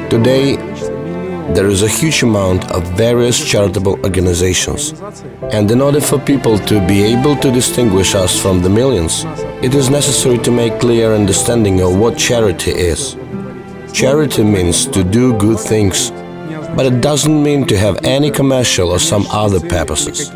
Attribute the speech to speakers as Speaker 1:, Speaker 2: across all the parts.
Speaker 1: Today, there is a huge amount of various charitable organizations, and in order for people to be able to distinguish us from the millions, it is necessary to make clear understanding of what charity is. Charity means to do good things, but it doesn't mean to have any commercial or some other purposes.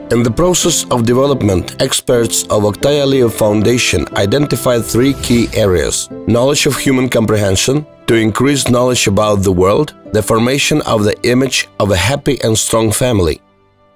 Speaker 1: In the process of development, experts of Aliev Foundation identified three key areas: knowledge of human comprehension, to increase knowledge about the world, the formation of the image of a happy and strong family.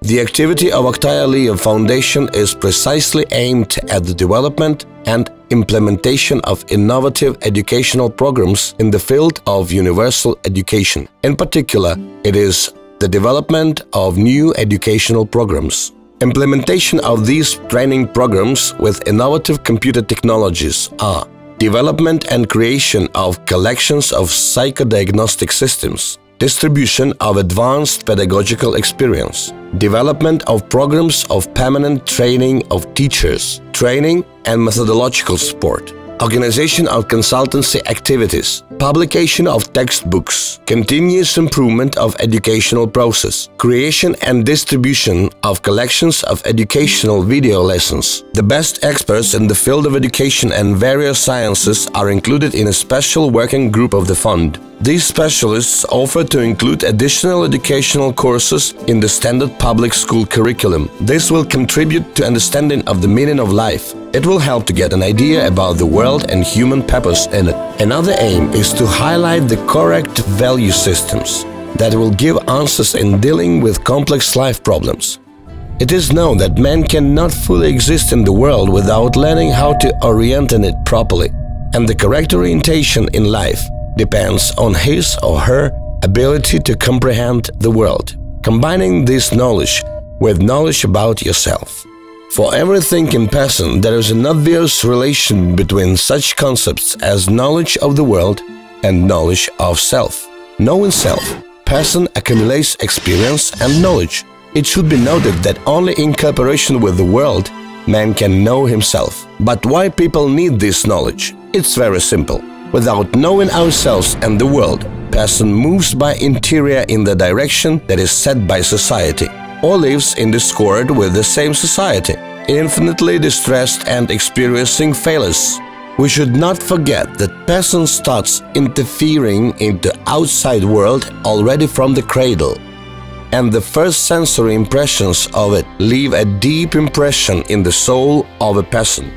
Speaker 1: The activity of Aliev Foundation is precisely aimed at the development and implementation of innovative educational programs in the field of universal education. In particular, it is the development of new educational programs. Implementation of these training programs with innovative computer technologies are development and creation of collections of psychodiagnostic systems, distribution of advanced pedagogical experience, development of programs of permanent training of teachers, training and methodological support, organization of consultancy activities, publication of textbooks, continuous improvement of educational process, creation and distribution of collections of educational video lessons. The best experts in the field of education and various sciences are included in a special working group of the fund. These specialists offer to include additional educational courses in the standard public school curriculum. This will contribute to understanding of the meaning of life. It will help to get an idea about the world and human purpose in it. Another aim is to highlight the correct value systems that will give answers in dealing with complex life problems. It is known that man cannot fully exist in the world without learning how to orient in it properly, and the correct orientation in life depends on his or her ability to comprehend the world, combining this knowledge with knowledge about yourself. For every thinking person, there is an obvious relation between such concepts as knowledge of the world and knowledge of self. Knowing self, person accumulates experience and knowledge. It should be noted that only in cooperation with the world, man can know himself. But why people need this knowledge? It's very simple. Without knowing ourselves and the world, person moves by interior in the direction that is set by society, or lives in discord with the same society, infinitely distressed and experiencing failures. We should not forget that person starts interfering into outside world already from the cradle, and the first sensory impressions of it leave a deep impression in the soul of a person.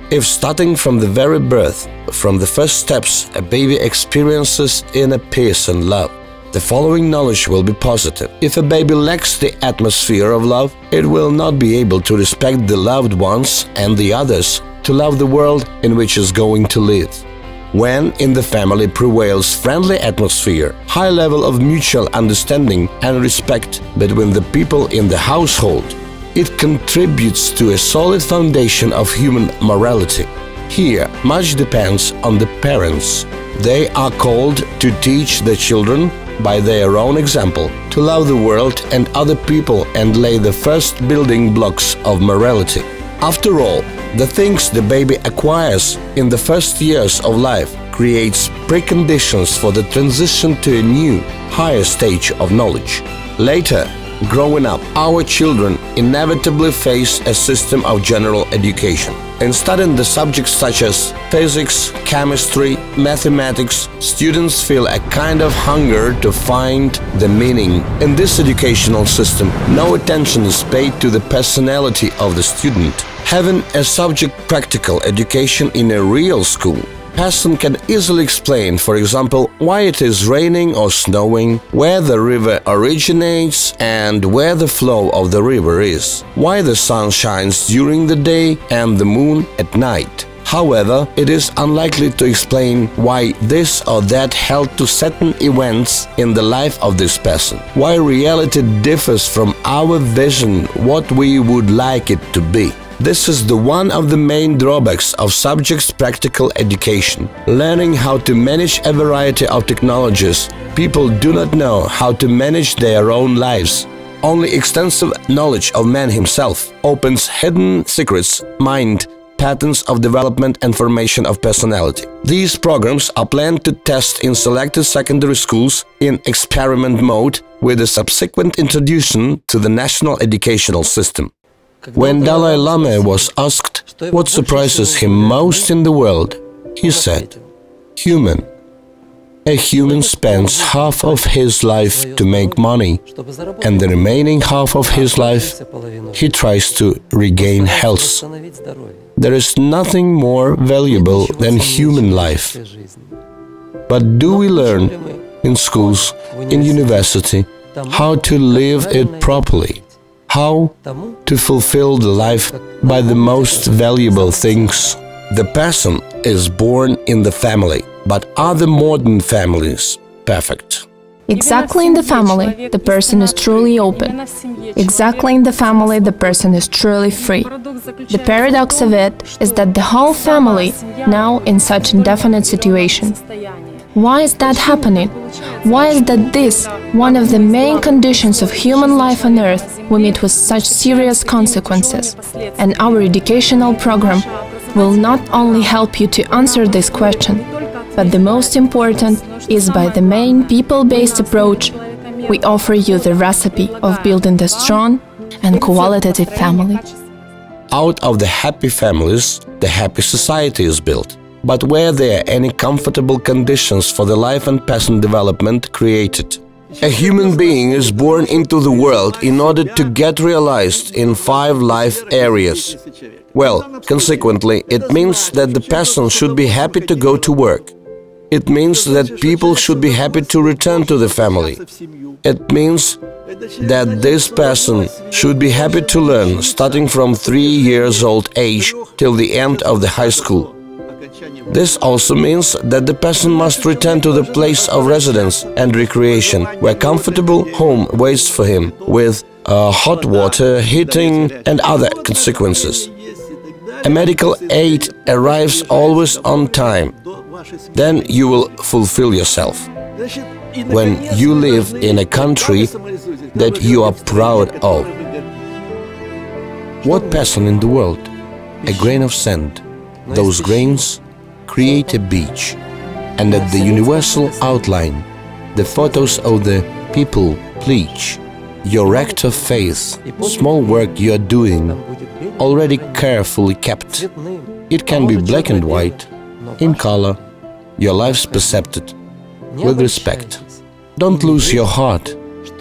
Speaker 1: If starting from the very birth, from the first steps, a baby experiences inner peace and love, the following knowledge will be positive. If a baby lacks the atmosphere of love, it will not be able to respect the loved ones and the others, to love the world in which is going to live. When in the family prevails friendly atmosphere, high level of mutual understanding and respect between the people in the household, it contributes to a solid foundation of human morality. Here, much depends on the parents. They are called to teach the children by their own example to love the world and other people and lay the first building blocks of morality. After all, the things the baby acquires in the first years of life creates preconditions for the transition to a new, higher stage of knowledge. Later, growing up, our children inevitably face a system of general education. In studying the subjects such as physics, chemistry, mathematics, students feel a kind of hunger to find the meaning. In this educational system, no attention is paid to the personality of the student. Having a subject practical education in a real school, person can easily explain, for example, why it is raining or snowing, where the river originates and where the flow of the river is, why the sun shines during the day and the moon at night. However, it is unlikely to explain why this or that held to certain events in the life of this person, why reality differs from our vision, what we would like it to be. This is the one of the main drawbacks of subjects' practical education. Learning how to manage a variety of technologies, people do not know how to manage their own lives. Only extensive knowledge of man himself opens hidden secrets, mind, patterns of development and formation of personality. These programs are planned to test in selected secondary schools in experiment mode with a subsequent introduction to the national educational system. When Dalai Lama was asked what surprises him most in the world, he said, "Human. A human spends half of his life to make money, and the remaining half of his life he tries to regain health. There is nothing more valuable than human life. But do we learn in schools, in university, how to live it properly? How to fulfill the life by the most valuable things?" The person is born in the family, but are the modern families perfect?
Speaker 2: Exactly in the family, the person is truly open. Exactly in the family, the person is truly free. The paradox of it is that the whole family now in such indefinite situation. Why is that happening? Why is that this, one of the main conditions of human life on Earth, we meet with such serious consequences? And our educational program will not only help you to answer this question, but the most important is by the main people-based approach, we offer you the recipe of building a strong and qualitative family.
Speaker 1: Out of the happy families, the happy society is built. But were there any comfortable conditions for the life and person development created? A human being is born into the world in order to get realized in 5 life areas. Well, consequently, it means that the person should be happy to go to work. It means that people should be happy to return to the family. It means that this person should be happy to learn, starting from 3 years old age till the end of the high school. This also means that the person must return to the place of residence and recreation, where comfortable home waits for him, with hot water, heating and other consequences. A medical aid arrives always on time. Then you will fulfill yourself. When you live in a country that you are proud of. What person in the world? A grain of sand. Those grains create a beach, and at the universal outline, the photos of the people bleach. Your act of faith, small work you are doing, already carefully kept. It can be black and white, in color, your life's percepted, with respect. Don't lose your heart,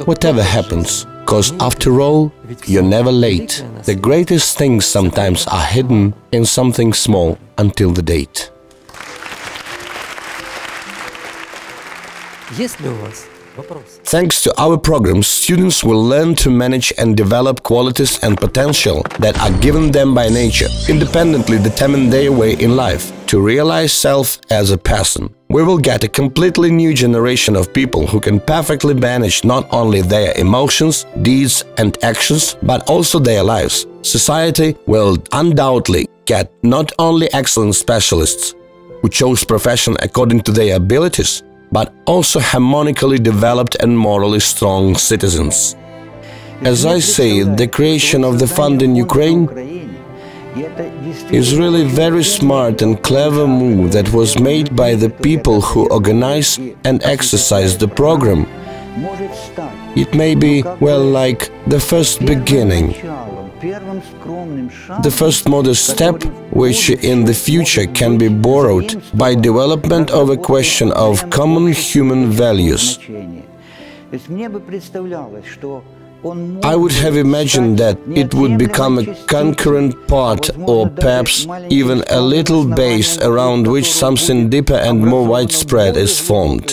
Speaker 1: whatever happens, cause after all, you're never late. The greatest things sometimes are hidden in something small until the date. Thanks to our programs, students will learn to manage and develop qualities and potential that are given them by nature, independently determine their way in life, to realize self as a person. We will get a completely new generation of people who can perfectly manage not only their emotions, deeds and actions, but also their lives. Society will undoubtedly get not only excellent specialists who chose profession according to their abilities, but also harmonically developed and morally strong citizens. As I say, the creation of the fund in Ukraine is really very smart and clever move that was made by the people who organize and exercise the program. It may be, well, like the first beginning, the first modest step, which in the future can be borrowed by development of a question of common human values. I would have imagined that it would become a concurrent part, or perhaps even a little base around which something deeper and more widespread is formed.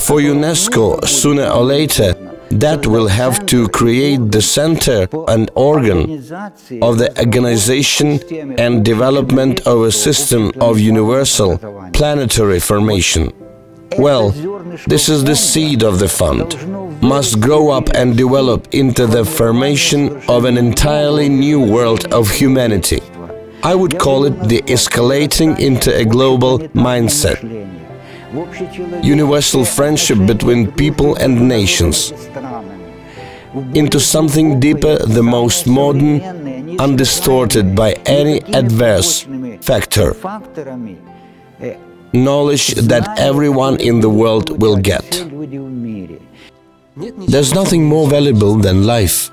Speaker 1: For UNESCO, sooner or later, that will have to create the center and organ of the organization and development of a system of universal planetary formation. Well, this is the seed of the fund, must grow up and develop into the formation of an entirely new world of humanity. I would call it the escalating into a global mindset. Universal friendship between people and nations, into something deeper, the most modern undistorted by any adverse factor, knowledge that everyone in the world will get. There's nothing more valuable than life.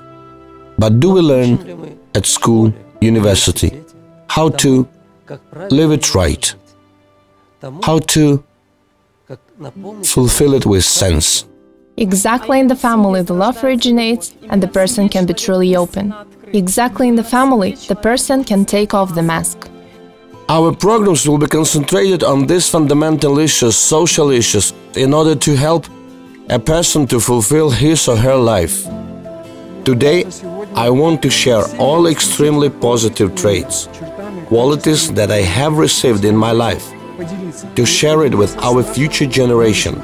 Speaker 1: But do we learn at school, university, how to live it right, how to fulfill it with sense?
Speaker 2: Exactly in the family the love originates and the person can be truly open. Exactly in the family the person can take off the mask.
Speaker 1: Our programs will be concentrated on these fundamental issues, social issues, in order to help a person to fulfill his or her life. Today, I want to share all extremely positive traits, qualities that I have received in my life, to share it with our future generation.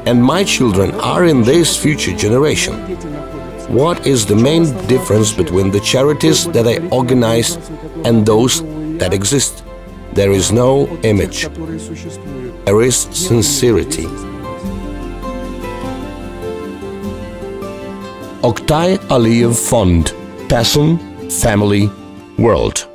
Speaker 1: And my children are in this future generation. What is the main difference between the charities that I organize and those that exist? There is no image. There is sincerity. Oktay Aliev Fund, Passion, Family, World.